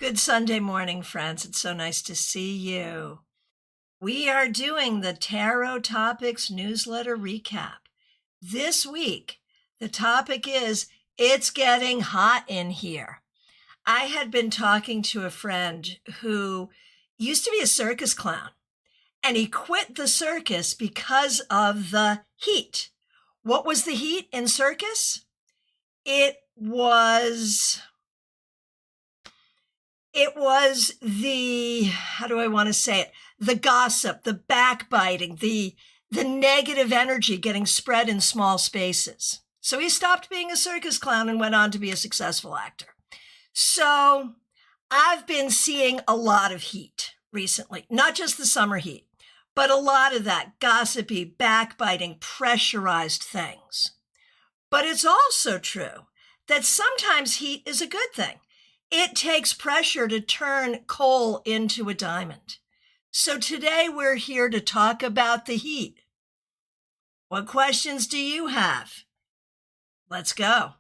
Good Sunday morning, friends. It's so nice to see you. We are doing the Tarot Topics newsletter recap. This week, the topic is, it's getting hot in here. I had been talking to a friend who used to be a circus clown, and he quit the circus because of the heat. What was the heat in circus? It was the, how do I want to say it? The gossip, the backbiting, the negative energy getting spread in small spaces. So he stopped being a circus clown and went on to be a successful actor. So I've been seeing a lot of heat recently, not just the summer heat, but a lot of that gossipy, backbiting, pressurized things. But it's also true that sometimes heat is a good thing. It takes pressure to turn coal into a diamond. So today we're here to talk about the heat. What questions do you have? Let's go.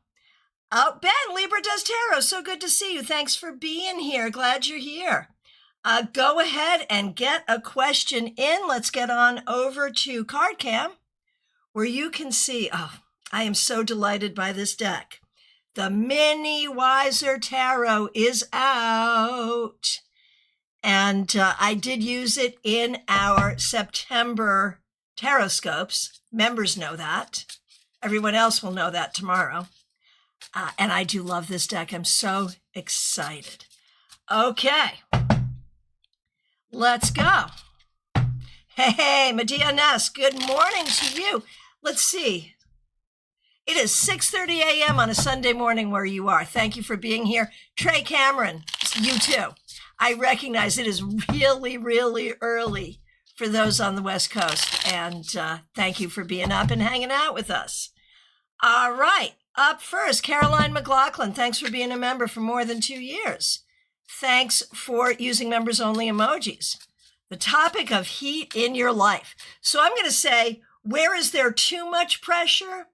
Oh, Ben, Libra does tarot. So good to see you. Thanks for being here. Glad you're here. Go ahead and get a question in. Let's get on over to CardCam, where you can see, oh, I am so delighted by this deck. The Mini Wiser Tarot is out. And I did use it in our September tarot scopes. Members know that. Everyone else will know that tomorrow. And I do love this deck. I'm so excited. Okay. Let's go. Hey, Medea Ness, good morning to you. Let's see. It is 6:30 a.m. on a Sunday morning where you are. Thank you for being here. Trey Cameron, you too. I recognize it is really, really early for those on the West Coast. And thank you for being up and hanging out with us. All right. Up first, Caroline McLaughlin. Thanks for being a member for more than 2 years. Thanks for using members only emojis. The topic of heat in your life. So I'm going to say, where is there too much pressure?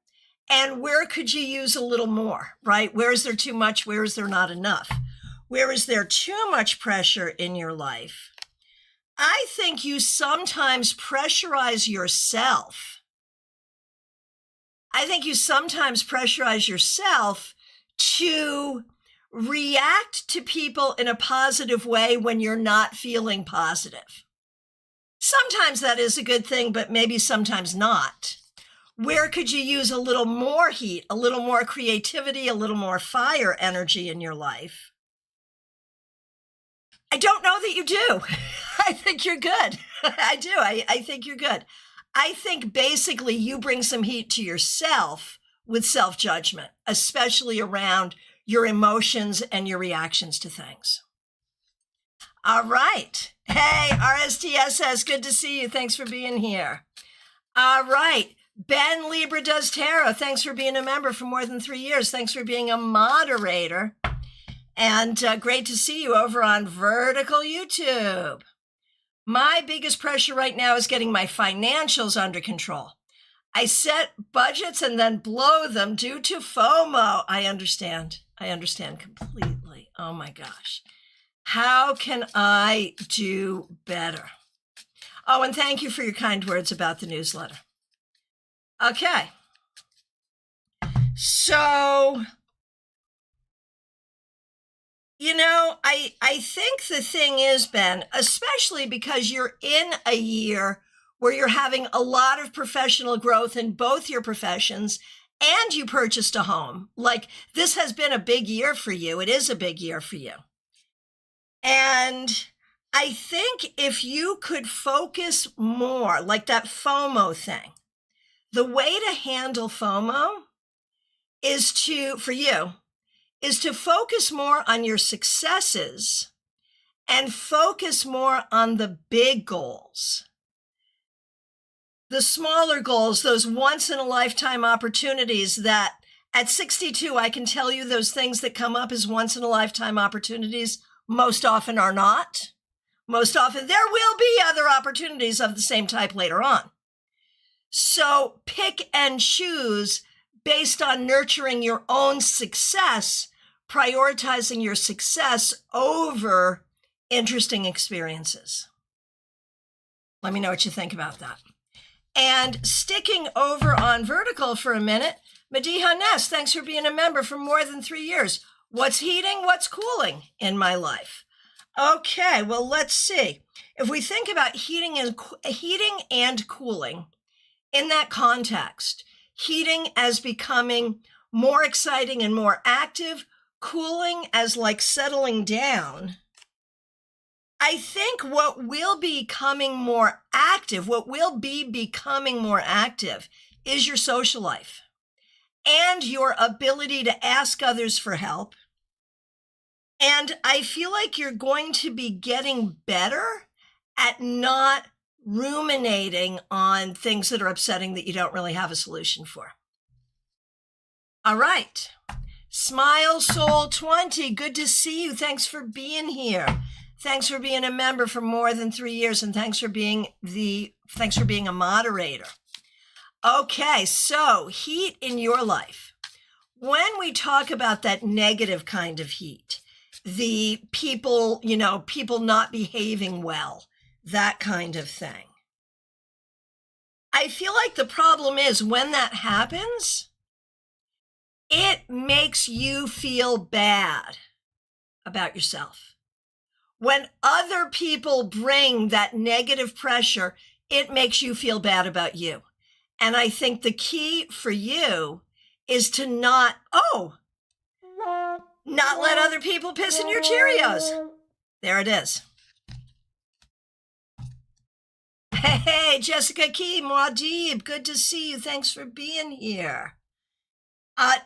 And where could you use a little more, right? Where is there too much? Where is there not enough? Where is there too much pressure in your life? I think you sometimes pressurize yourself. I think you sometimes pressurize yourself to react to people in a positive way when you're not feeling positive. Sometimes that is a good thing, but maybe sometimes not. Where could you use a little more heat, a little more creativity, a little more fire energy in your life? I don't know that you do. I think you're good. I do. I think you're good. I think basically you bring some heat to yourself with self-judgment, especially around your emotions and your reactions to things. All right. Hey, RSTSS, good to see you. Thanks for being here. All right. Ben Libra does tarot. Thanks for being a member for more than 3 years. Thanks for being a moderator. And great to see you over on Vertical YouTube. My biggest pressure right now is getting my financials under control. I set budgets and then blow them due to FOMO. I understand. I understand completely. Oh my gosh. How can I do better? Oh, and thank you for your kind words about the newsletter. Okay. So, I think the thing is, Ben, especially because you're in a year where you're having a lot of professional growth in both your professions and you purchased a home. Like, this has been a big year for you. It is a big year for you. And I think if you could focus more, like that FOMO thing, the way to handle FOMO is to focus more on your successes and focus more on the big goals. The smaller goals, those once in a lifetime opportunities that at 62, I can tell you those things that come up as once in a lifetime opportunities most often are not. Most often there will be other opportunities of the same type later on. So pick and choose based on nurturing your own success prioritizing your success over interesting experiences. Let me know what you think about that. And sticking over on vertical for a minute, Madiha Ness, thanks for being a member for more than 3 years. What's heating? What's cooling in my life? Okay, well, let's see. If we think about heating and cooling in that context, heating as becoming more exciting and more active, cooling as like settling down, I think what will be becoming more active is your social life and your ability to ask others for help. And I feel like you're going to be getting better at not ruminating on things that are upsetting that you don't really have a solution for. All right. Smile Soul 20, good to see you. Thanks for being here. Thanks for being a member for more than 3 years, and thanks for being a moderator. Okay, so heat in your life. When we talk about that negative kind of heat, the people not behaving well, that kind of thing. I feel like the problem is when that happens, it makes you feel bad about yourself. When other people bring that negative pressure, it makes you feel bad about you. And I think the key for you is to not let other people piss in your Cheerios. There it is. Hey, Jessica Key, Muad'Dib, good to see you. Thanks for being here.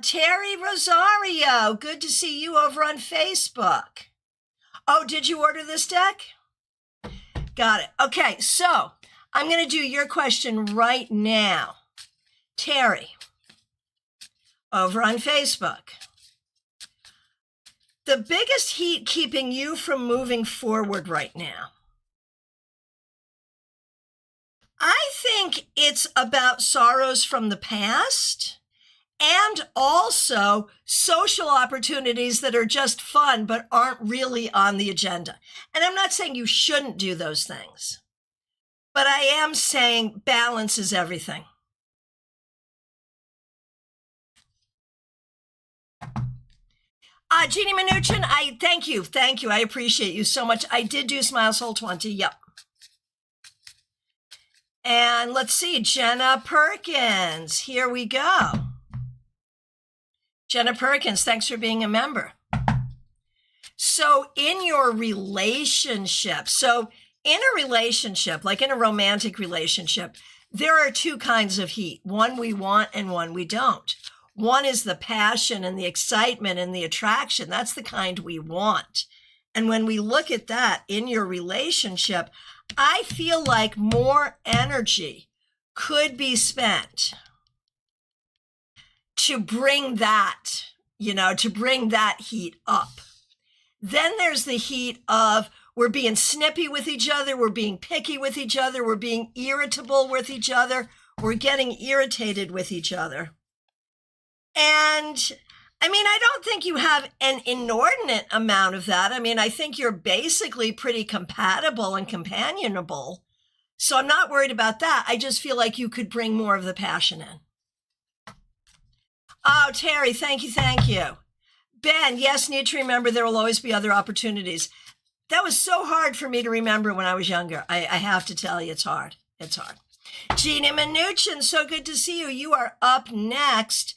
Terry Rosario, good to see you over on Facebook. Oh, did you order this deck? Got it. Okay, so I'm going to do your question right now. Terry, over on Facebook. The biggest heat keeping you from moving forward right now? I think it's about sorrows from the past and also social opportunities that are just fun but aren't really on the agenda. And I'm not saying you shouldn't do those things, but I am saying balance is everything. Jeannie Mnuchin, thank you. I appreciate you so much. I did do Smile Soul 20, yep. And let's see, Jenna Perkins, here we go. Jenna Perkins, thanks for being a member. So in your relationship, like in a romantic relationship, there are two kinds of heat. One we want and one we don't. One is the passion and the excitement and the attraction. That's the kind we want. And when we look at that in your relationship, I feel like more energy could be spent to bring that, to bring that heat up. Then there's the heat of we're being snippy with each other, we're being picky with each other, we're being irritable with each other, we're getting irritated with each other. And I don't think you have an inordinate amount of that. I think you're basically pretty compatible and companionable. So I'm not worried about that. I just feel like you could bring more of the passion in. Oh, Terry, thank you. Ben, yes, need to remember there will always be other opportunities. That was so hard for me to remember when I was younger. I have to tell you, it's hard. Jeannie Mnuchin, so good to see you. You are up next.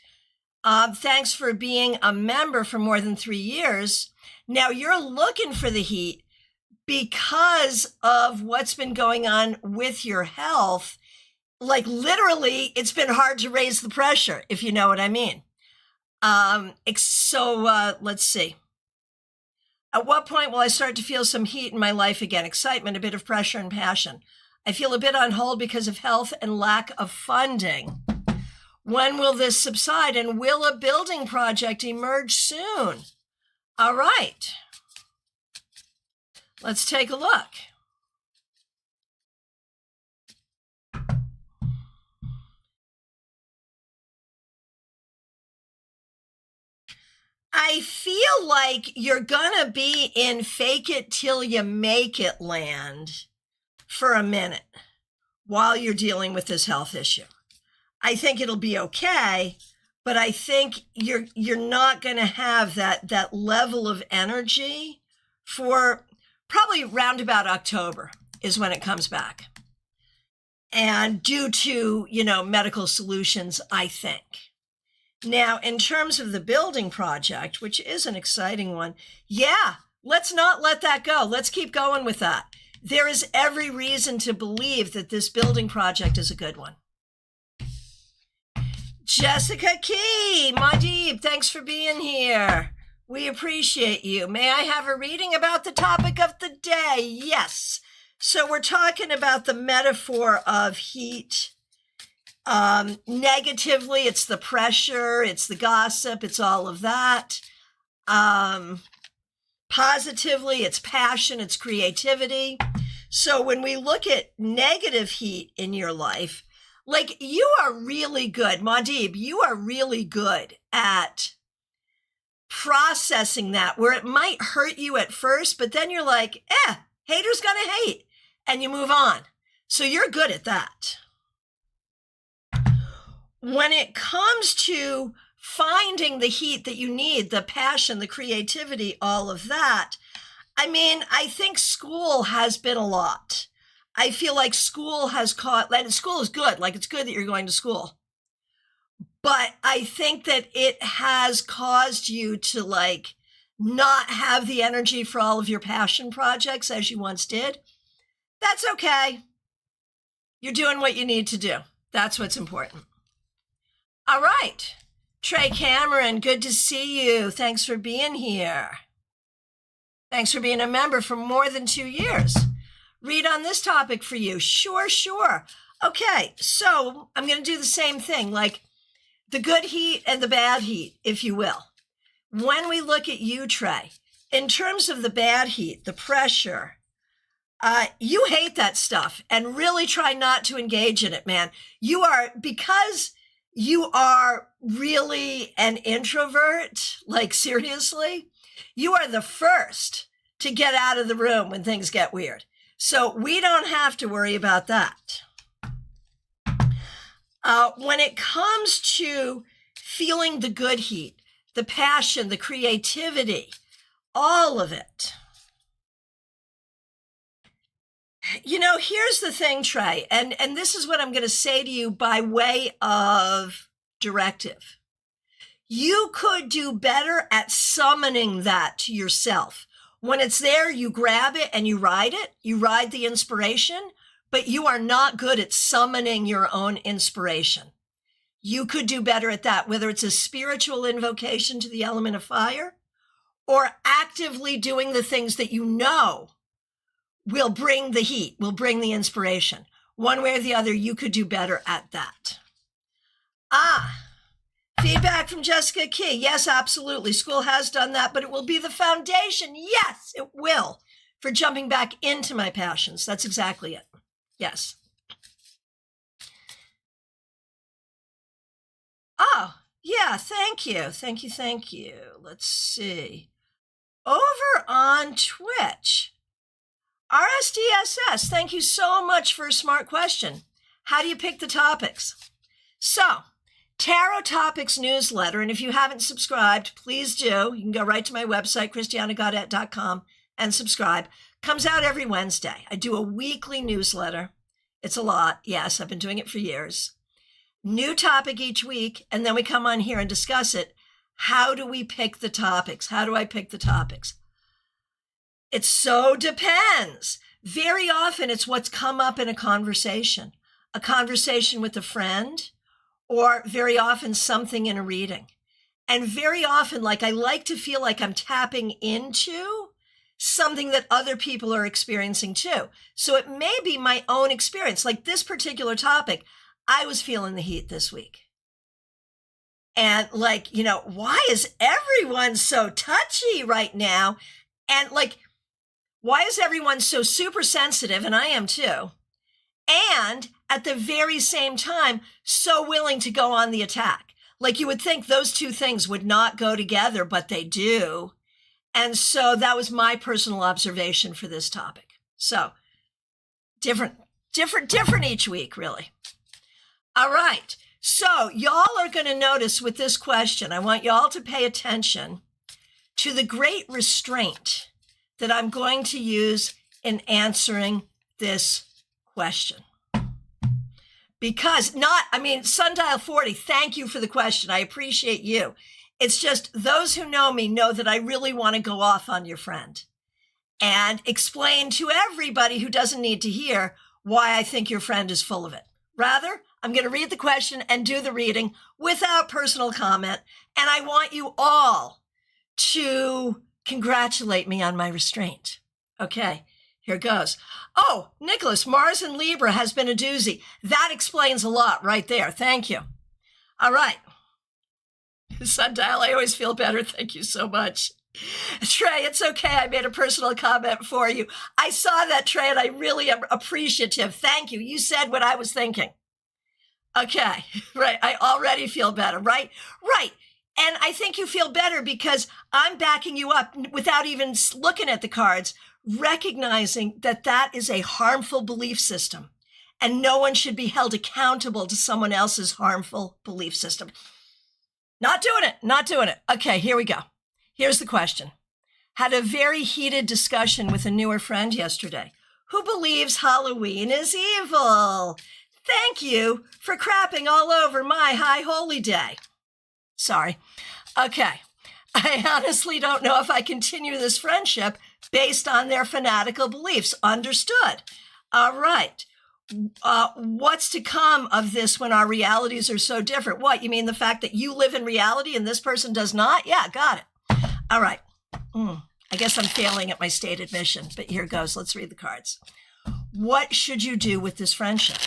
Thanks for being a member for more than 3 years. Now you're looking for the heat because of what's been going on with your health. Like literally, it's been hard to raise the pressure, if you know what I mean. Let's see. At what point will I start to feel some heat in my life again? Excitement, a bit of pressure and passion. I feel a bit on hold because of health and lack of funding. When will this subside, and will a building project emerge soon? All right. Let's take a look. I feel like you're gonna be in fake it till you make it land for a minute while you're dealing with this health issue. I think it'll be okay, but I think you're not gonna have that level of energy for probably roundabout October is when it comes back. And due to, medical solutions, I think. Now, in terms of the building project, which is an exciting one, yeah, let's not let that go. Let's keep going with that. There is every reason to believe that this building project is a good one. Jessica Key, Madib, thanks for being here. We appreciate you. May I have a reading about the topic of the day? Yes. So we're talking about the metaphor of heat. Negatively, it's the pressure, it's the gossip, it's all of that. Positively, it's passion, it's creativity. So when we look at negative heat in your life, like you are really good, Madib, you are really good at processing that where it might hurt you at first, but then you're like, haters gonna hate, and you move on. So you're good at that. When it comes to finding the heat that you need, the passion, the creativity, all of that, I think school has been a lot. I feel like school has and school is good. Like it's good that you're going to school. But I think that it has caused you to not have the energy for all of your passion projects as you once did. That's okay. You're doing what you need to do. That's what's important. All right. Trey Cameron, good to see you. Thanks for being here. Thanks for being a member for more than 2 years. Read on this topic for you. Sure. Okay, so I'm going to do the same thing, like the good heat and the bad heat, if you will. When we look at you, Trey, in terms of the bad heat, the pressure, you hate that stuff and really try not to engage in it, man. Because you are really an introvert, seriously, you are the first to get out of the room when things get weird. So we don't have to worry about that. When it comes to feeling the good heat, the passion, the creativity, all of it. Here's the thing, Trey, and this is what I'm going to say to you by way of directive. You could do better at summoning that to yourself. When it's there, you grab it and you ride the inspiration, but you are not good at summoning your own inspiration. You could do better at that, whether it's a spiritual invocation to the element of fire or actively doing the things that you know will bring the heat, will bring the inspiration. One way or the other, you could do better at that. Feedback from Jessica Key. Yes, absolutely. School has done that, but it will be the foundation. Yes, it will, for jumping back into my passions. That's exactly it. Yes. Oh, yeah, thank you. Thank you. Let's see. Over on Twitch, RSDSS, thank you so much for a smart question. How do you pick the topics? So, Tarot Topics newsletter, and if you haven't subscribed, please do. You can go right to my website, christianagodet.com, and subscribe. Comes out every Wednesday. I do a weekly newsletter. It's a lot. Yes, I've been doing it for years. New topic each week, and then we come on here and discuss it. How do we pick the topics? How do I pick the topics? It so depends. Very often it's what's come up in a conversation with a friend, or very often something in a reading. And very often, I like to feel like I'm tapping into something that other people are experiencing too. So it may be my own experience. Like this particular topic, I was feeling the heat this week. And why is everyone so touchy right now? And why is everyone so super sensitive? And I am too. And at the very same time, so willing to go on the attack. Like you would think those two things would not go together, but they do. And so that was my personal observation for this topic. So different each week, really. All right. So y'all are going to notice with this question, I want y'all to pay attention to the great restraint that I'm going to use in answering this question. Because Sundial 40, thank you for the question. I appreciate you. It's just those who know me know that I really want to go off on your friend and explain to everybody who doesn't need to hear why I think your friend is full of it. Rather, I'm going to read the question and do the reading without personal comment. And I want you all to congratulate me on my restraint. Okay, here goes. Oh, Nicholas, Mars in Libra has been a doozy. That explains a lot right there. Thank you. All right. Sundial, I always feel better. Thank you so much. Trey, it's okay. I made a personal comment for you. I saw that, Trey, and I really am appreciative. Thank you. You said what I was thinking. Okay, right. I already feel better, right? Right. And I think you feel better because I'm backing you up without even looking at the cards, recognizing that that is a harmful belief system and no one should be held accountable to someone else's harmful belief system. Not doing it. Okay, here we go. Here's the question. Had a very heated discussion with a newer friend yesterday who believes Halloween is evil. Thank you for crapping all over my high holy day. Sorry. Okay. I honestly don't know if I continue this friendship based on their fanatical beliefs. Understood. All right. What's to come of this when our realities are so different? What, you mean the fact that you live in reality and this person does not? Yeah, got it. All right. I guess I'm failing at my stated mission, but here goes. Let's read the cards. What should you do with this friendship?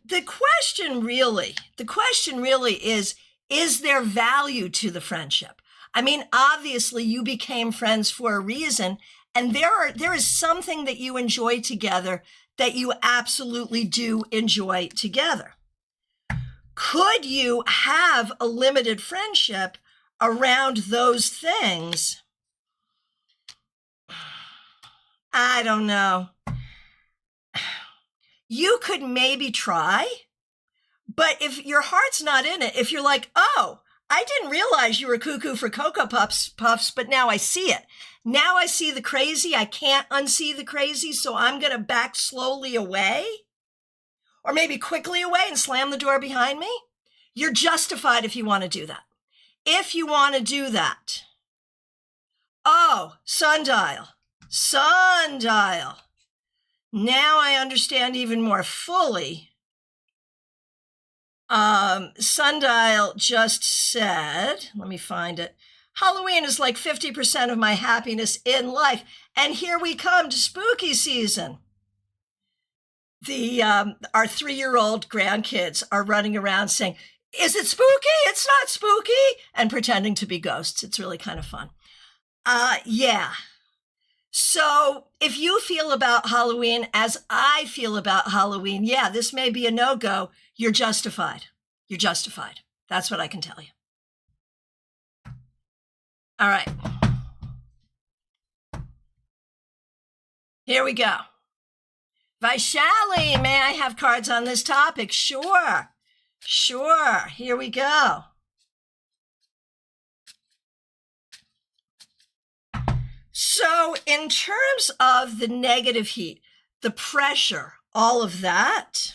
The question really is there value to the friendship? I mean, obviously you became friends for a reason, and there is something that you enjoy together that you absolutely do enjoy together. Could you have a limited friendship around those things? I don't know. You could maybe try, but if your heart's not in it, if you're like, oh, I didn't realize you were cuckoo for Cocoa Puffs, but now I see it. Now I see the crazy. I can't unsee the crazy, so I'm going to back slowly away, or maybe quickly away and slam the door behind me. You're justified if you want to do that. If you want to do that. Oh, sundial. Now I understand even more fully. Sundial just said, let me find it. Halloween is like 50% of my happiness in life. And here we come to spooky season. Our 3-year-old grandkids are running around saying, is it spooky? It's not spooky. And pretending to be ghosts. It's really kind of fun. Yeah. So if you feel about Halloween as I feel about Halloween, yeah, this may be a no-go. You're justified. You're justified. That's what I can tell you. All right. Here we go. Vaishali, may I have cards on this topic? Sure. Here we go. So in terms of the negative heat, the pressure, all of that,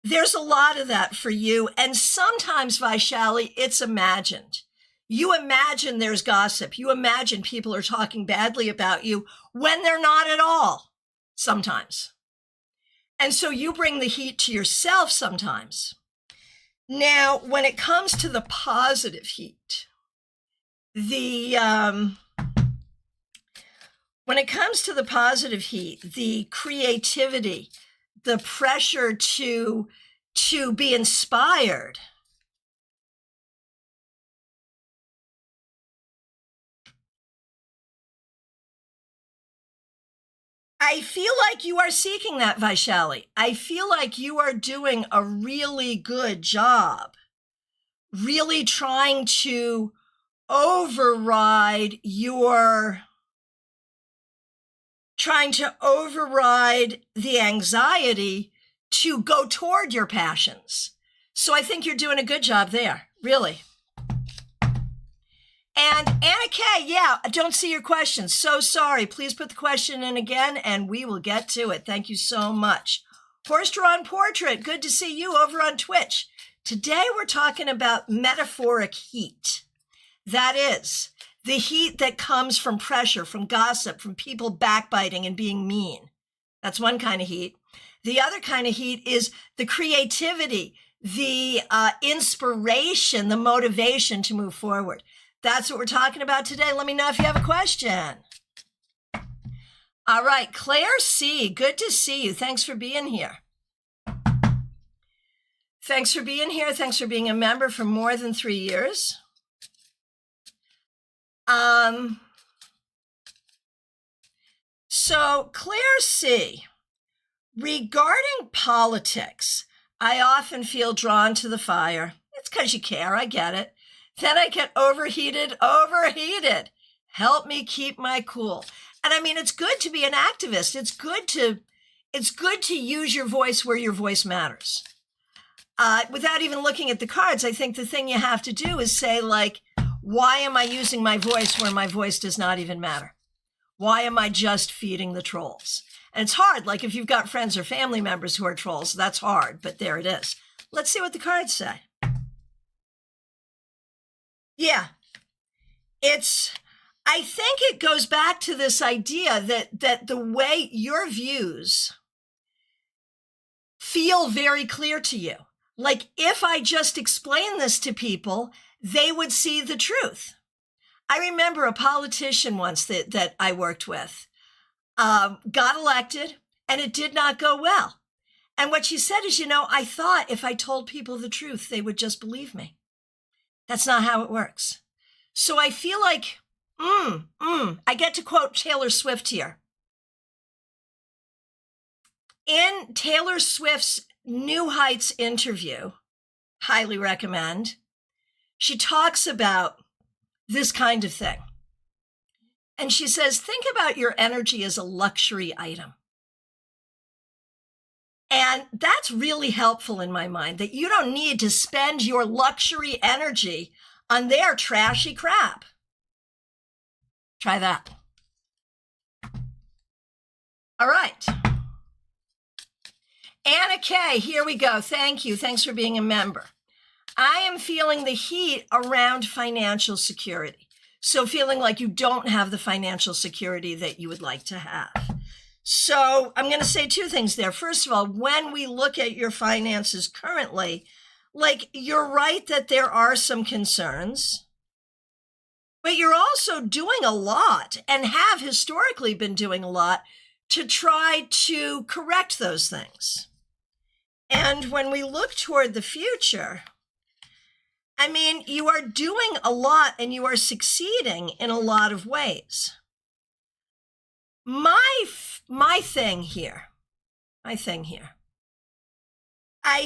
there's a lot of that for you. And sometimes, Vaishali, it's imagined. You imagine there's gossip. You imagine people are talking badly about you when they're not at all, sometimes. And so you bring the heat to yourself sometimes. Now, when it comes to the positive heat, when it comes to the positive heat, the creativity, the pressure to be inspired, I feel like you are seeking that, Vaishali. I feel like you are doing a really good job, really trying to override the anxiety to go toward your passions. So I think you're doing a good job there, really. And Anna K, yeah, I don't see your question. So sorry. Please put the question in again and we will get to it. Thank you so much. Horse-drawn portrait, good to see you over on Twitch. Today we're talking about metaphoric heat. That is, the heat that comes from pressure, from gossip, from people backbiting and being mean. That's one kind of heat. The other kind of heat is the creativity, the inspiration, the motivation to move forward. That's what we're talking about today. Let me know if you have a question. All right, Claire C., good to see you. Thanks for being here. Thanks for being here. Thanks for being a member for more than 3 years. So Claire C., regarding politics, I often feel drawn to the fire. It's because you care. I get it. Then I get overheated. Help me keep my cool. And I mean, it's good to be an activist. It's good to use your voice where your voice matters. Without even looking at the cards, I think the thing you have to do is say, like, why am I using my voice where my voice does not even matter? Why am I just feeding the trolls? And it's hard. Like if you've got friends or family members who are trolls, that's hard, but there it is. Let's see what the cards say. Yeah, I think it goes back to this idea that the way your views feel very clear to you. Like if I just explain this to people, they would see the truth. I remember a politician once that I worked with got elected and it did not go well. And what she said is, I thought if I told people the truth, they would just believe me. That's not how it works. So I feel like, I get to quote Taylor Swift here. In Taylor Swift's New Heights interview, highly recommend, she talks about this kind of thing. And she says, think about your energy as a luxury item. And that's really helpful in my mind, that you don't need to spend your luxury energy on their trashy crap. Try that. All right. Anna K., here we go. Thank you. Thanks for being a member. I am feeling the heat around financial security. So feeling like you don't have the financial security that you would like to have. So I'm going to say two things there. First of all, when we look at your finances currently, like you're right that there are some concerns, but you're also doing a lot and have historically been doing a lot to try to correct those things. And when we look toward the future, I mean, you are doing a lot and you are succeeding in a lot of ways. My thing here, I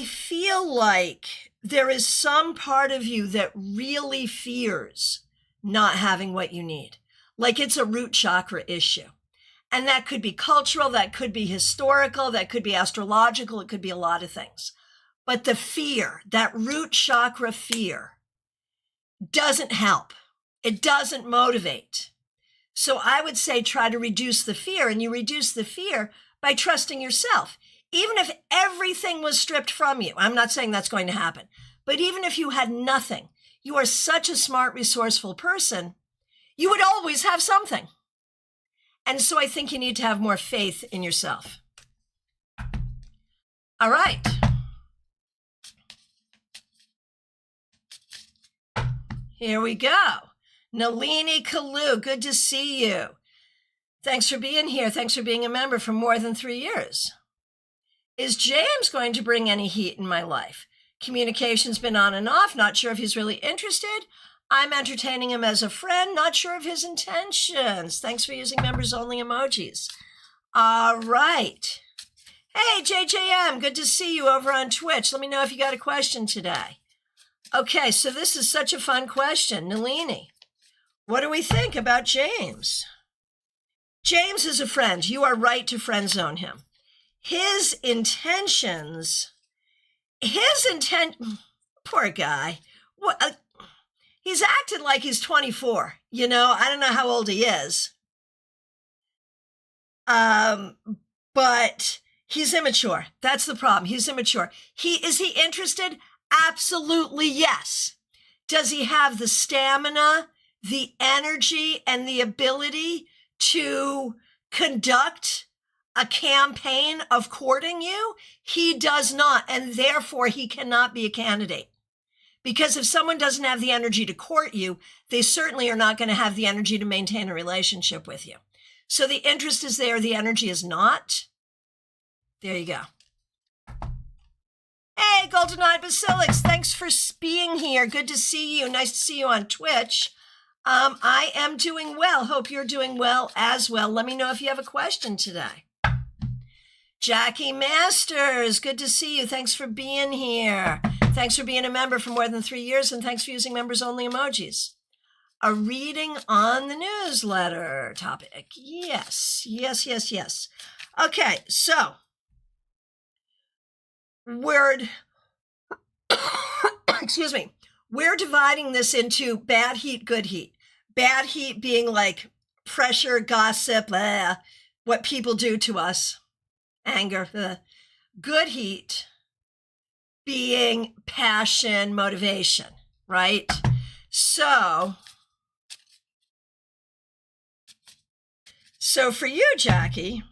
feel like there is some part of you that really fears not having what you need. Like it's a root chakra issue. And that could be cultural, that could be historical, that could be astrological, it could be a lot of things. But the fear, that root chakra fear, doesn't help. It doesn't motivate. So I would say try to reduce the fear, and you reduce the fear by trusting yourself. Even if everything was stripped from you, I'm not saying that's going to happen, but even if you had nothing, you are such a smart, resourceful person, you would always have something. And so I think you need to have more faith in yourself. All right. Here we go. Nalini Kalu, good to see you. Thanks for being here. Thanks for being a member for more than 3 years. Is James going to bring any heat in my life? Communication's been on and off. Not sure if he's really interested. I'm entertaining him as a friend. Not sure of his intentions. Thanks for using members only emojis. All right. Hey, JJM, good to see you over on Twitch. Let me know if you got a question today. Okay, so this is such a fun question. Nalini, what do we think about James? James is a friend. You are right to friend zone him. His intentions, poor guy. What? He's acted like he's 24. You know, I don't know how old he is. But he's immature. That's the problem. He's immature. Is he interested? Absolutely yes. Does he have the stamina, the energy, and the ability to conduct a campaign of courting you? He does not, and therefore he cannot be a candidate. Because if someone doesn't have the energy to court you, they certainly are not going to have the energy to maintain a relationship with you. So the interest is there, the energy is not. There you go. Hey, Golden-Eyed Basilics, thanks for being here. Good to see you. Nice to see you on Twitch. I am doing well. Hope you're doing well as well. Let me know if you have a question today. Jackie Masters, good to see you. Thanks for being here. Thanks for being a member for more than 3 years, and thanks for using members-only emojis. A reading on the newsletter topic. Yes. Okay, so excuse me, we're dividing this into bad heat, good heat. Bad heat being like pressure, gossip, what people do to us, anger. Good heat being passion, motivation, right? So for you, Jackie,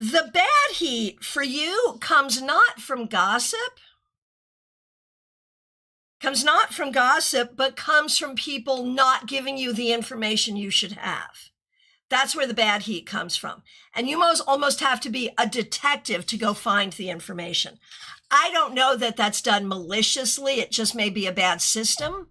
the bad heat for you comes not from gossip, but comes from people not giving you the information you should have. That's where the bad heat comes from. And you almost have to be a detective to go find the information. I don't know that that's done maliciously. It just may be a bad system,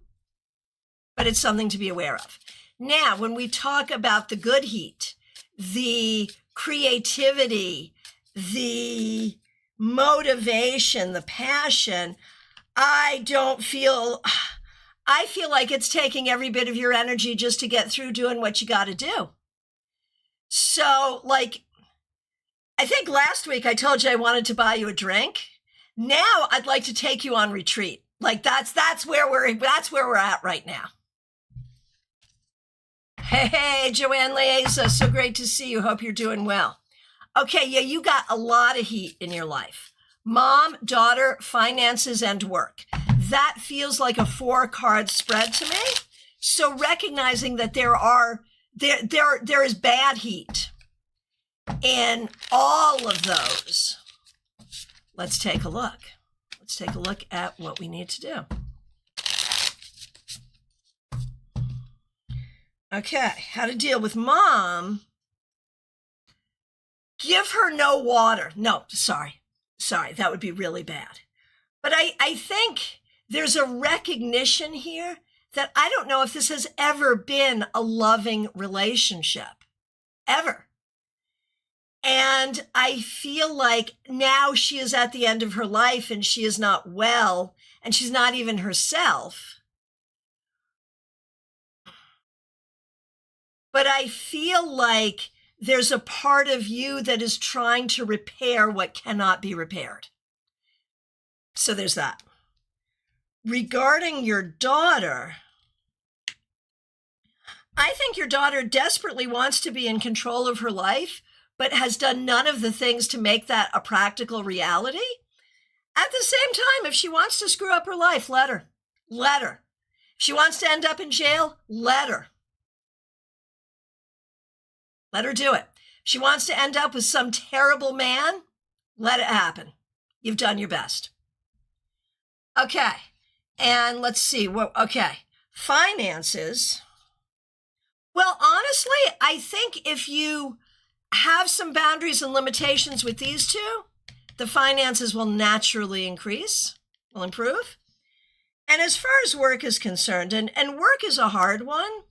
but it's something to be aware of. Now, when we talk about the good heat, the creativity, the motivation, the passion, I feel like it's taking every bit of your energy just to get through doing what you got to do. So, like, I think last week I told you I wanted to buy you a drink. Now I'd like to take you on retreat. Like that's where we're at right now. Hey, Joanne Leeza, so great to see you. Hope you're doing well. Okay, yeah, you got a lot of heat in your life. Mom, daughter, finances, and work. That feels like a 4-card spread to me. So recognizing that there is bad heat in all of those. Let's take a look. Let's take a look at what we need to do. Okay, how to deal with mom. Give her no water. No, sorry, that would be really bad. But I think there's a recognition here that I don't know if this has ever been a loving relationship, ever. And I feel like now she is at the end of her life and she is not well and she's not even herself. But I feel like there's a part of you that is trying to repair what cannot be repaired. So there's that. Regarding your daughter, I think your daughter desperately wants to be in control of her life, but has done none of the things to make that a practical reality. At the same time, if she wants to screw up her life, let her. Let her. If she wants to end up in jail, let her. Let her do it. If she wants to end up with some terrible man, let it happen. You've done your best. Okay. And let's see. Okay. Finances. Well, honestly, I think if you have some boundaries and limitations with these two, the finances will naturally increase, will improve. And as far as work is concerned, and work is a hard one,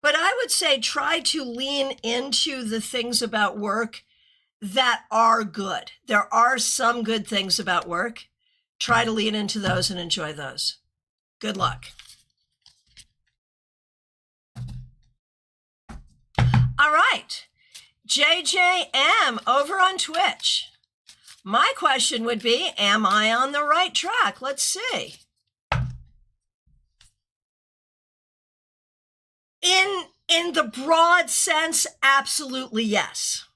But I would say try to lean into the things about work that are good. There are some good things about work. Try to lean into those and enjoy those. Good luck. All right. JJM over on Twitch. My question would be, am I on the right track? Let's see. In the broad sense, absolutely yes.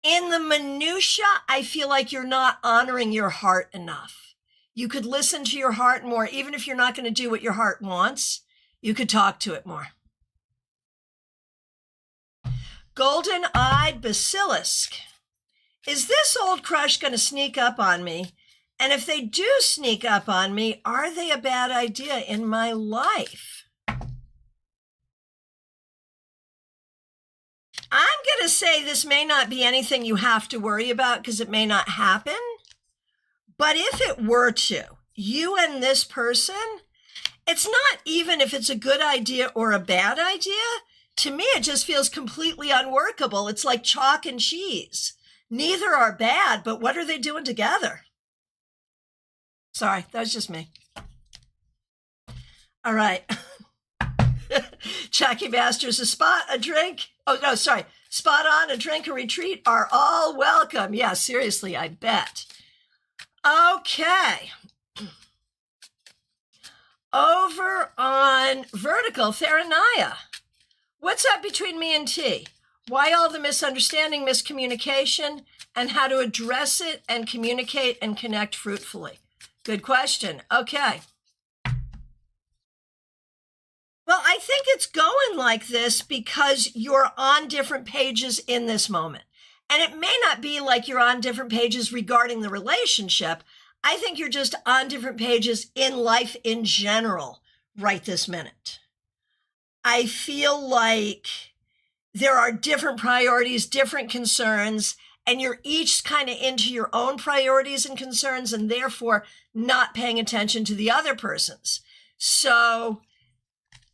In the minutia, I feel like you're not honoring your heart enough. You could listen to your heart more, even if you're not going to do what your heart wants. You could talk to it more. Golden-eyed basilisk. Is this old crush going to sneak up on me? And if they do sneak up on me, are they a bad idea in my life? I'm going to say this may not be anything you have to worry about because it may not happen. But if it were to, you and this person, it's not even if it's a good idea or a bad idea. To me, it just feels completely unworkable. It's like chalk and cheese. Neither are bad, but what are they doing together? Sorry, that was just me. All right. Jackie Masters, a spot, a drink. Oh, no, sorry. Spot on, a drink, a retreat are all welcome. Yeah, seriously, I bet. Okay. Over on Vertical, Theranaya. What's up between me and T? Why all the misunderstanding, miscommunication, and how to address it and communicate and connect fruitfully? Good question. Okay. Well, I think it's going like this because you're on different pages in this moment. And it may not be like you're on different pages regarding the relationship. I think you're just on different pages in life in general right this minute. I feel like there are different priorities, different concerns, and you're each kind of into your own priorities and concerns and therefore not paying attention to the other person's. So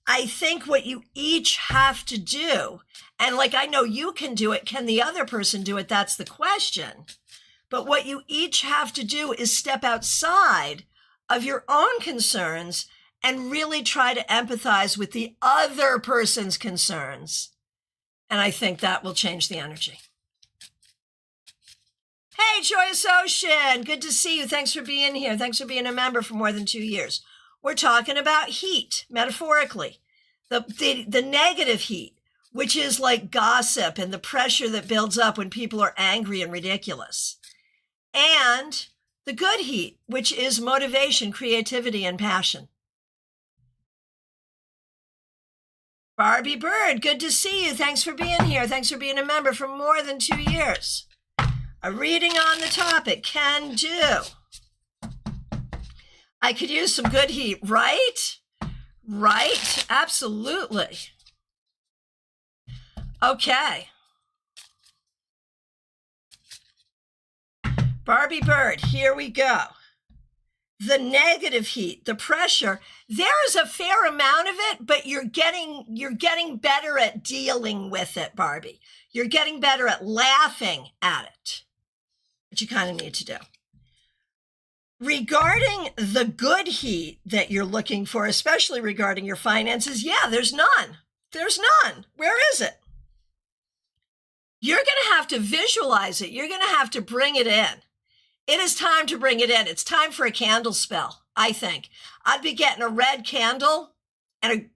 I think what you each have to do, and like I know you can do it, can the other person do it? That's the question. But what you each have to do is step outside of your own concerns and really try to empathize with the other person's concerns. And I think that will change the energy. Hey, Joyous Ocean, good to see you. Thanks for being here. Thanks for being a member for more than 2 years. We're talking about heat, metaphorically, the negative heat, which is like gossip and the pressure that builds up when people are angry and ridiculous. And the good heat, which is motivation, creativity, and passion. Barbie Bird, good to see you. Thanks for being here. Thanks for being a member for more than 2 years. A reading on the topic, can do. I could use some good heat, right? Right, absolutely. Okay. Barbie Bird, here we go. The negative heat, the pressure, there is a fair amount of it, but you're getting better at dealing with it, Barbie. You're getting better at laughing at it, which you kind of need to do. Regarding the good heat that you're looking for, especially regarding your finances, yeah, there's none. There's none. Where is it? You're going to have to visualize it. You're going to have to bring it in. It is time to bring it in. It's time for a candle spell, I think. I'd be getting a red candle and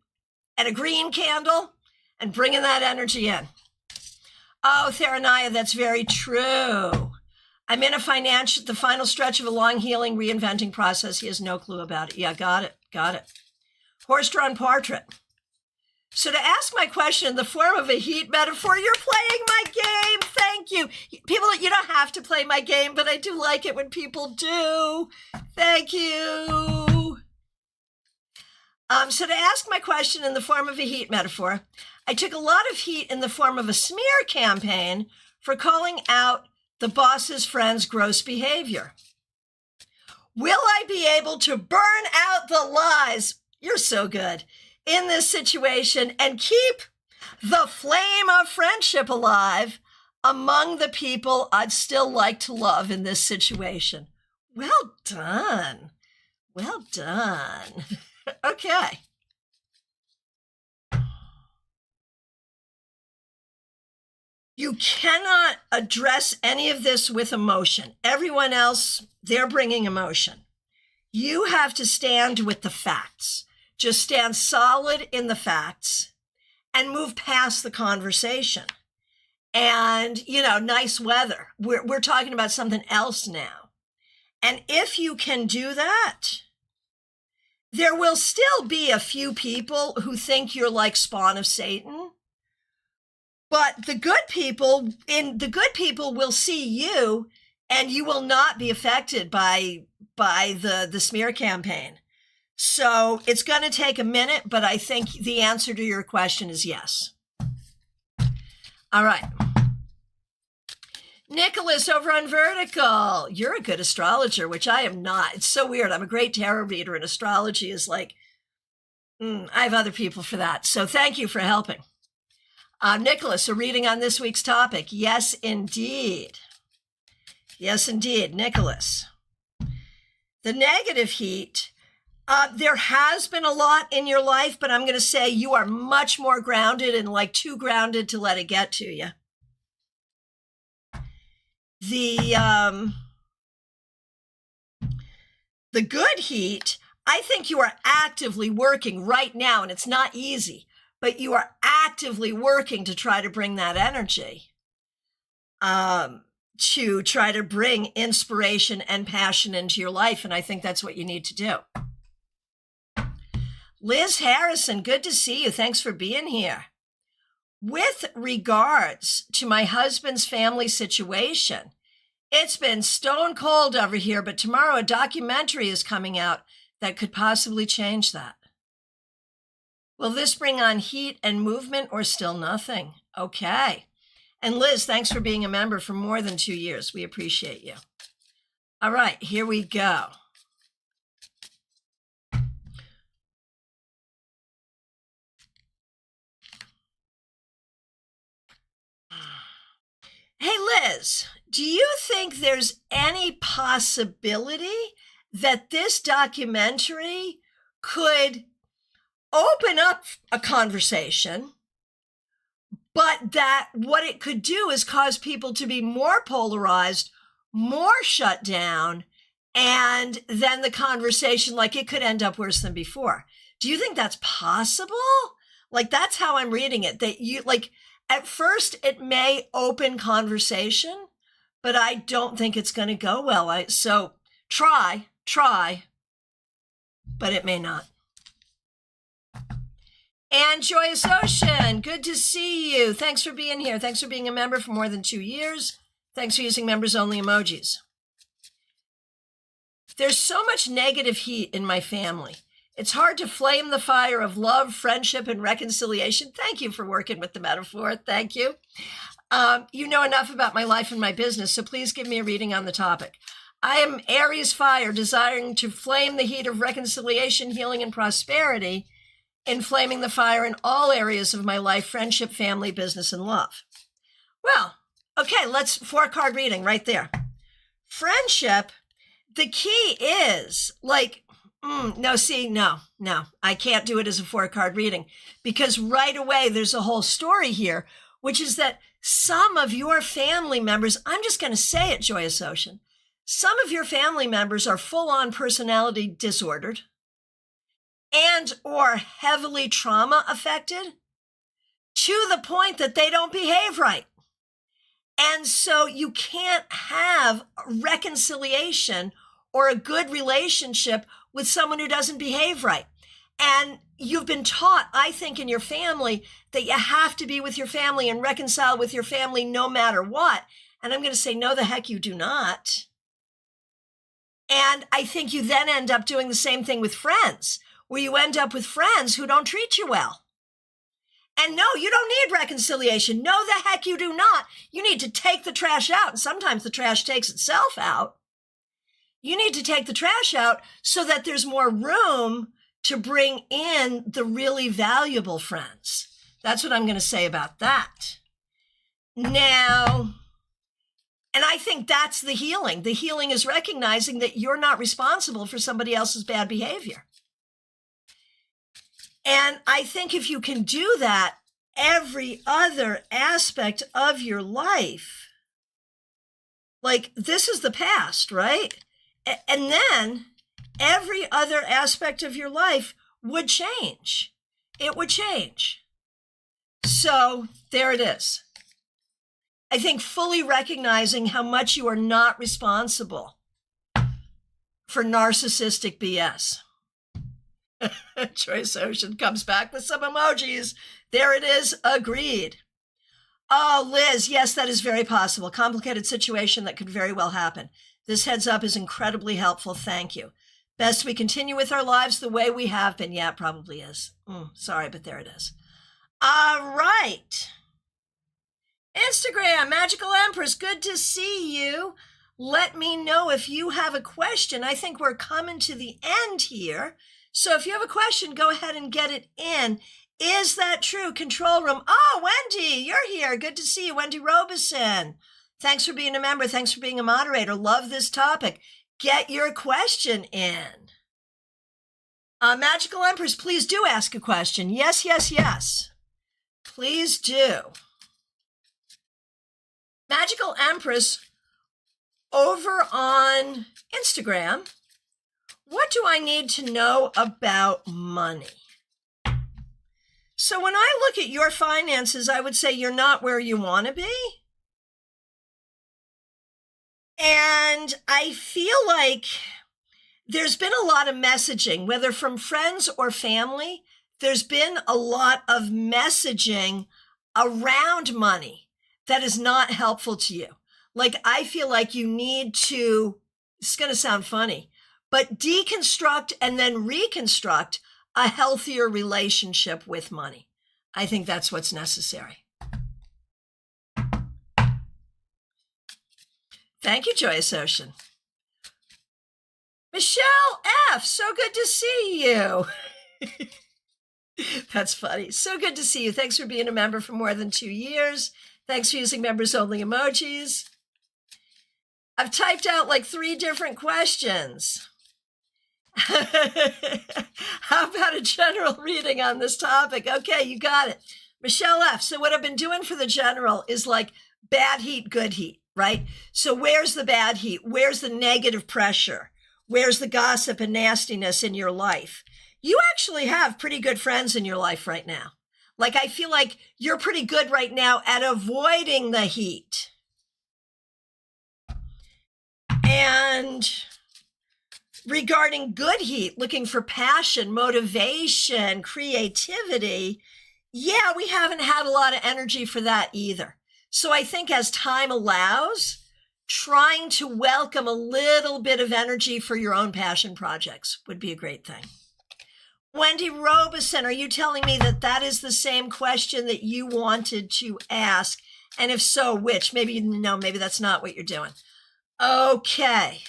a green candle and bringing that energy in. Oh, Theranaya, that's very true. I'm in the final stretch of a long healing, reinventing process. He has no clue about it. Yeah, got it. Horse-drawn portrait. So to ask my question in the form of a heat metaphor, you're playing my game. Thank you. People, you don't have to play my game, but I do like it when people do. Thank you. So to ask my question in the form of a heat metaphor, I took a lot of heat in the form of a smear campaign for calling out the boss's friend's gross behavior. Will I be able to burn out the lies? You're so good. in this situation and keep the flame of friendship alive among the people I'd still like to love in this situation. Well done. Well done. Okay. You cannot address any of this with emotion. Everyone else, they're bringing emotion. You have to stand with the facts. Just stand solid in the facts and move past the conversation. And, nice weather. We're talking about something else now. And if you can do that, there will still be a few people who think you're like spawn of Satan. But the good people will see you, and you will not be affected by the smear campaign. So it's going to take a minute, but I think the answer to your question is yes. All right. Nicholas over on Vertical. You're a good astrologer, which I am not. It's so weird. I'm a great tarot reader, and astrology is like, I have other people for that. So thank you for helping. Nicholas, a reading on this week's topic. Yes, indeed. Yes, indeed, Nicholas. The negative heat, there has been a lot in your life, but I'm going to say you are much more grounded and like too grounded to let it get to you. The good heat, I think you are actively working right now, and it's not easy, but you are actively working to try to bring that energy, to try to bring inspiration and passion into your life. And I think that's what you need to do. Liz Harrison, good to see you. Thanks for being here. With regards to my husband's family situation, it's been stone cold over here, but tomorrow a documentary is coming out that could possibly change that. Will this bring on heat and movement or still nothing? Okay. And Liz, thanks for being a member for more than 2 years. We appreciate you. All right, here we go. Hey, Liz, do you think there's any possibility that this documentary could open up a conversation, but that what it could do is cause people to be more polarized, more shut down, and then the conversation, like it could end up worse than before? Do you think that's possible? Like, that's how I'm reading it, that you like, at first it may open conversation, but I don't think it's going to go well. So try, but it may not. And Joyous Ocean, good to see you. Thanks for being here. Thanks for being a member for more than 2 years. Thanks for using members-only emojis. There's so much negative heat in my family. It's hard to flame the fire of love, friendship, and reconciliation. Thank you for working with the metaphor. Thank you. You know enough about my life and my business, so please give me a reading on the topic. I am Aries fire, desiring to flame the heat of reconciliation, healing, and prosperity, inflaming the fire in all areas of my life, friendship, family, business, and love. Well, okay, let's 4-card reading right there. Friendship, the key is like, no, I can't do it as a 4-card reading, because right away there's a whole story here, which is that some of your family members, I'm just going to say it, Joyous Ocean, some of your family members are full-on personality disordered and or heavily trauma affected to the point that they don't behave right. And so you can't have reconciliation or a good relationship with someone who doesn't behave right. And you've been taught, I think, in your family that you have to be with your family and reconcile with your family no matter what. And I'm going to say, no, the heck you do not. And I think you then end up doing the same thing with friends, where you end up with friends who don't treat you well. And no, you don't need reconciliation. No, the heck you do not. You need to take the trash out. And sometimes the trash takes itself out. You need to take the trash out so that there's more room to bring in the really valuable friends. That's what I'm going to say about that. Now, and I think that's the healing. The healing is recognizing that you're not responsible for somebody else's bad behavior. And I think if you can do that, every other aspect of your life, like this is the past, right? And then every other aspect of your life would change. It would change. So there it is. I think fully recognizing how much you are not responsible for narcissistic BS. Choice Ocean comes back with some emojis. There it is. Agreed. Oh, Liz, yes, that is very possible. Complicated situation that could very well happen. This heads up is incredibly helpful. Thank you. Best we continue with our lives the way we have been. Yeah, it probably is. Sorry, but there it is. All right. Instagram, Magical Empress, good to see you. Let me know if you have a question. I think we're coming to the end here. So if you have a question, go ahead and get it in. Is that true? Control room. Oh, Wendy, you're here. Good to see you. Wendy Robeson. Thanks for being a member. Thanks for being a moderator. Love this topic. Get your question in. Magical Empress, please do ask a question. Yes, yes, yes. Please do. Magical Empress, over on Instagram, what do I need to know about money? So when I look at your finances, I would say you're not where you want to be. And I feel like there's been a lot of messaging, whether from friends or family, there's been a lot of messaging around money that is not helpful to you. Like, I feel like you need to, it's going to sound funny, but deconstruct and then reconstruct a healthier relationship with money. I think that's what's necessary. Thank you, Joyous Ocean. Michelle F., so good to see you. That's funny. So good to see you. Thanks for being a member for more than 2 years. Thanks for using members-only emojis. I've typed out like 3 different questions. How about a general reading on this topic? Okay, you got it. Michelle F. So what I've been doing for the general is like bad heat, good heat, right? So where's the bad heat? Where's the negative pressure? Where's the gossip and nastiness in your life? You actually have pretty good friends in your life right now. Like, I feel like you're pretty good right now at avoiding the heat. And regarding good heat, looking for passion, motivation, creativity, yeah, we haven't had a lot of energy for that either. So I think as time allows, trying to welcome a little bit of energy for your own passion projects would be a great thing. Wendy Robeson, are you telling me that that is the same question that you wanted to ask? And if so, which? Maybe, no, maybe that's not what you're doing. Okay.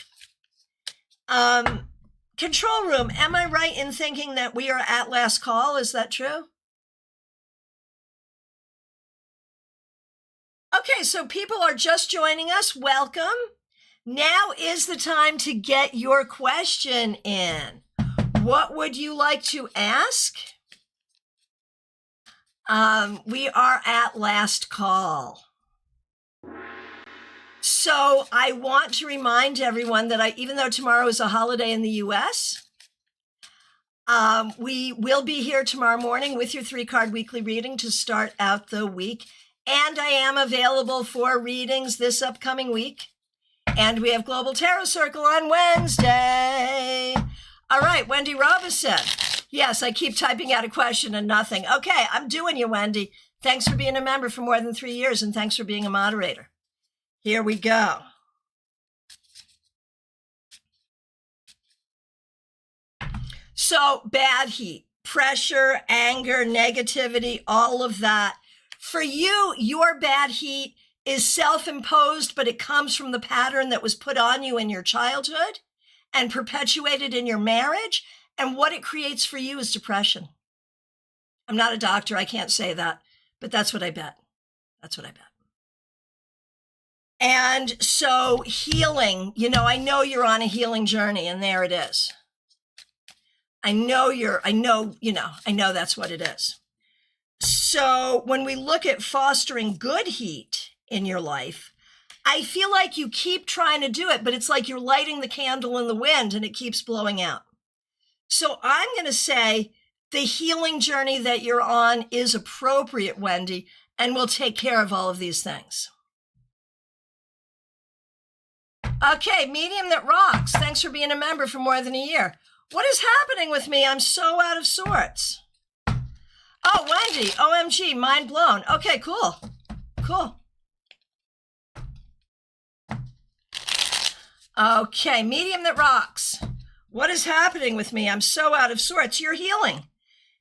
Control room, am I right in thinking that we are at last call? Is that true? Okay, so people are just joining us. Welcome. Now is the time to get your question in. What would you like to ask? We are at last call. So I want to remind everyone that even though tomorrow is a holiday in the US, we will be here tomorrow morning with your 3-card weekly reading to start out the week. And I am available for readings this upcoming week. And we have Global Tarot Circle on Wednesday. All right, Wendy Robeson. Yes, I keep typing out a question and nothing. Okay, I'm doing you, Wendy. Thanks for being a member for more than 3 years, and thanks for being a moderator. Here we go. So, bad heat, pressure, anger, negativity, all of that. For you, your bad heat is self-imposed, but it comes from the pattern that was put on you in your childhood and perpetuated in your marriage. And what it creates for you is depression. I'm not a doctor. I can't say that, but that's what I bet. That's what I bet. And so healing, I know you're on a healing journey, and there it is. I know that's what it is. So when we look at fostering good heat in your life, I feel like you keep trying to do it, but it's like you're lighting the candle in the wind and it keeps blowing out. So I'm going to say the healing journey that you're on is appropriate, Wendy, and will take care of all of these things. Okay, Medium That Rocks. Thanks for being a member for more than a year. What is happening with me? I'm so out of sorts. Oh, Wendy, OMG, mind blown. Okay, cool. Okay, Medium That Rocks. What is happening with me? I'm so out of sorts. You're healing.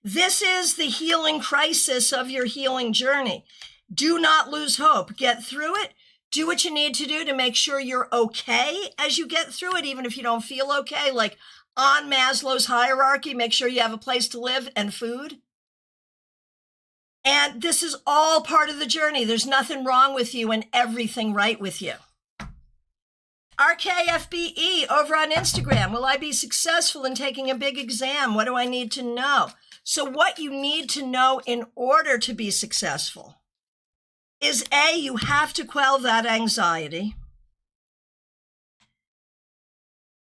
This is the healing crisis of your healing journey. Do not lose hope. Get through it. Do what you need to do to make sure you're okay as you get through it, even if you don't feel okay. Like on Maslow's hierarchy, make sure you have a place to live and food. And this is all part of the journey. There's nothing wrong with you and everything right with you. RKFBE over on Instagram. Will I be successful in taking a big exam? What do I need to know? So what you need to know in order to be successful is A, you have to quell that anxiety.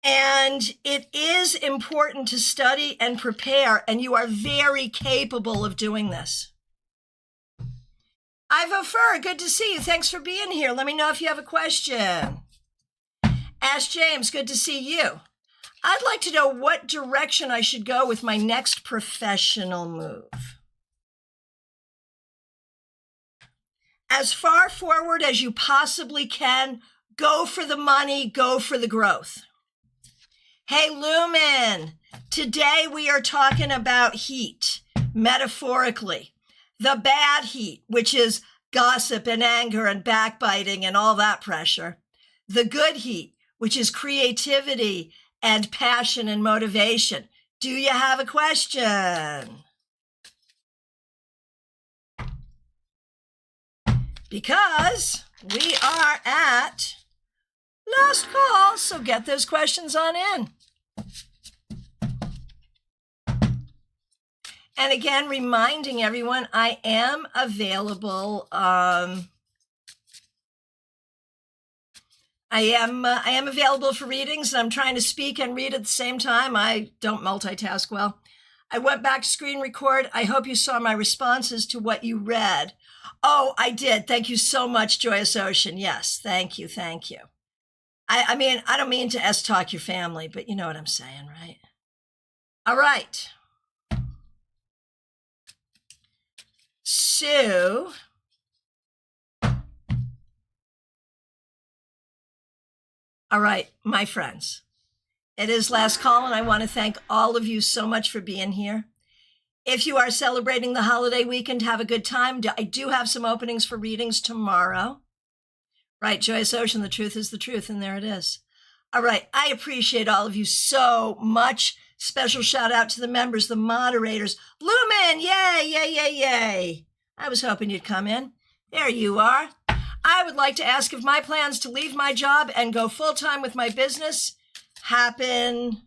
And it is important to study and prepare, and you are very capable of doing this. Ivo Fur, good to see you. Thanks for being here. Let me know if you have a question. Ash James, good to see you. I'd like to know what direction I should go with my next professional move. As far forward as you possibly can, go for the money, go for the growth. Hey, Lumen, today we are talking about heat, metaphorically. The bad heat, which is gossip and anger and backbiting and all that pressure. The good heat, which is creativity and passion and motivation. Do you have a question? Because we are at last call, so get those questions on in. And again, reminding everyone, I am available. I am available for readings, and I'm trying to speak and read at the same time. I don't multitask well. I went back to screen record. I hope you saw my responses to what you read. Oh, I did. Thank you so much, Joyous Ocean. Yes, thank you. I mean, I don't mean to S-talk your family, but you know what I'm saying, right? All right. So, all right, my friends, it is last call, and I want to thank all of you so much for being here. If you are celebrating the holiday weekend, have a good time. I do have some openings for readings tomorrow. Right, Joyous Ocean, the truth is the truth, and there it is. All right, I appreciate all of you so much. Special shout out to the members, the moderators. Lumen, yay. I was hoping you'd come in. There you are. I would like to ask if my plans to leave my job and go full-time with my business happen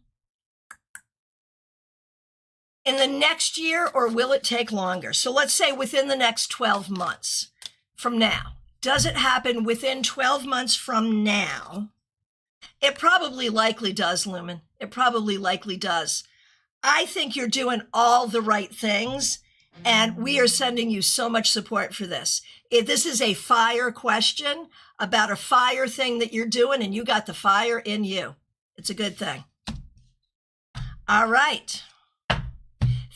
in the next year, or will it take longer? So let's say within the next 12 months from now. Does it happen within 12 months from now? It probably likely does, Lumen. It probably likely does. I think you're doing all the right things, and we are sending you so much support for this. If this is a fire question about a fire thing that you're doing, and you got the fire in you. It's a good thing. All right.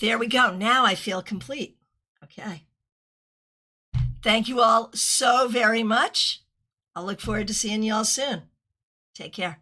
There we go. Now I feel complete. Okay. Thank you all so very much. I'll look forward to seeing you all soon. Take care.